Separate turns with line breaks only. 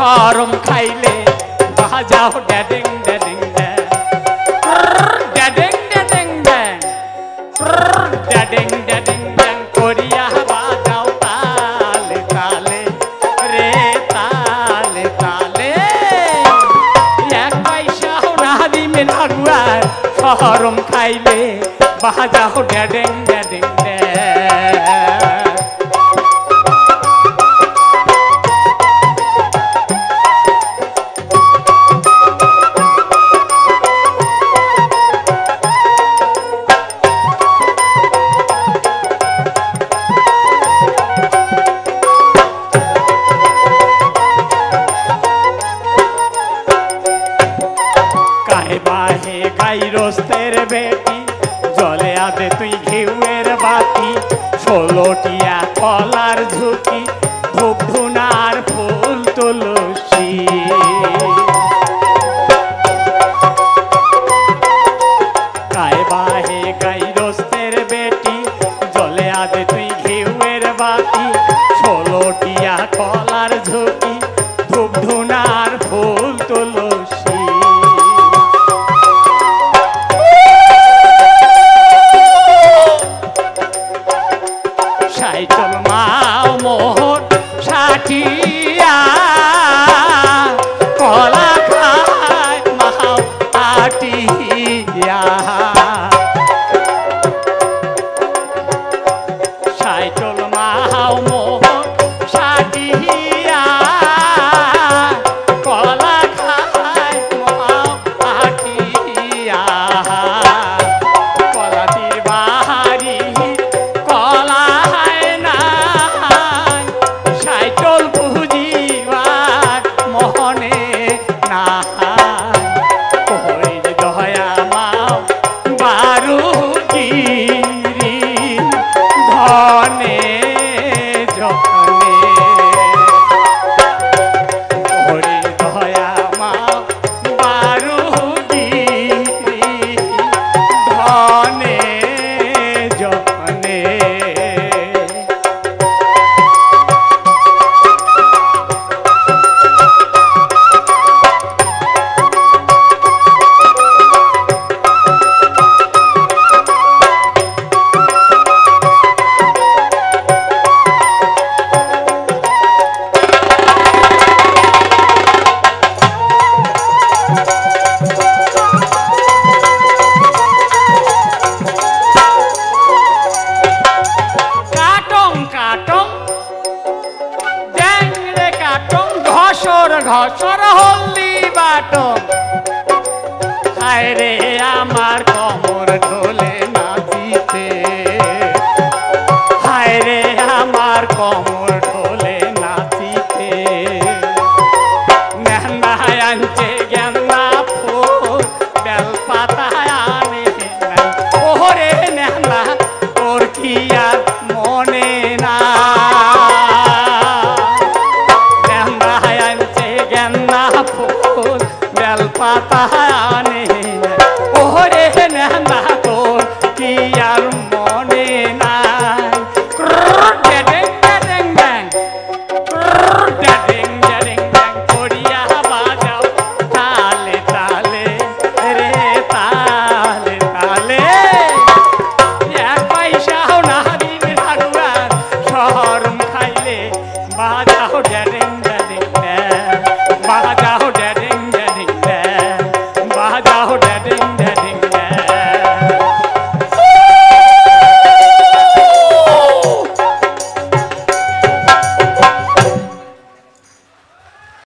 শরম খাইলে বাজাও ড্যাডিং ড্যাডিং ড্যাডিং ড্যাডিং ড্যাডিং ড্যাডিং ড্যাং করিয়া বাজাও তালে তালে রে তালে তালে এক পয়সাও না দিবে না গুয়ার শরম খাইলে বাজাও ড্যাডিং ড্যাডিং বাহে গাই রোস্তের বেটি জলে আদে তুই ঘিউয়ের বাতি 16টিয়া কলার ঝুঁকি ধূপ ধুনার ফুল তুলসী গায়ে বাহে গাই রোস্তের বেটি জলে আদে তুই ঘিউয়ের বাতি 16টিয়া কলার ঝুঁকি ধূপ ধুনার ফুল তুলসী সাইকেল মাও মোহর ষাটিয়া কলা খায় মাও আটিয়া সাইকেল মাও মোহর ষাটিয়া কলা খায় মাও আটিয়া কলাতির বাহারি ঘসর হলদি বাটন হায় রে আমার কমর ঢোলে নাচিতে হায় রে আমার কমর ঢোলে নাচিতে নেহায় আনছে গেন্দা ফুল বেল পাতায় আনে ওরে নেহা তোর কি আর মনে না পাতা